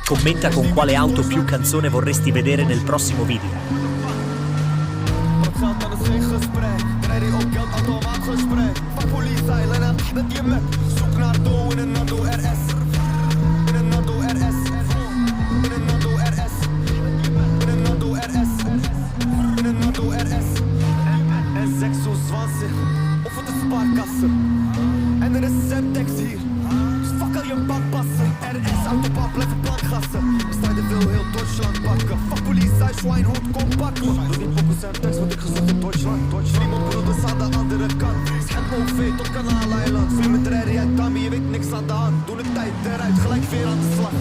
Commenta con quale auto più canzone vorresti vedere nel prossimo video. Geld aan het gesprek, ready op geld automaatgesprek. Fuck politie, Lena, dat je met. Zoek naar doel in een Nando RS. In een Nando RS. In een Nando RS. In een Nando RS. In een Nando RS. En 26, of het een spaarkassen. En er is Semtex hier. Dus fuck al je bakpassen. RS, autobahn, blijven plankgassen. Bestrijden wil heel Duitsland pakken. Fuck politie, Schweinhund, kom pakken. Doe niet focus en tekst, want ik gezocht in Duitsland. Niemand broeders aan de andere kant. Schep OV tot Kanaaleiland. Vlieg met Rary uit Dami, je weet niks aan de hand. Doe de tijd eruit, gelijk weer aan de slag.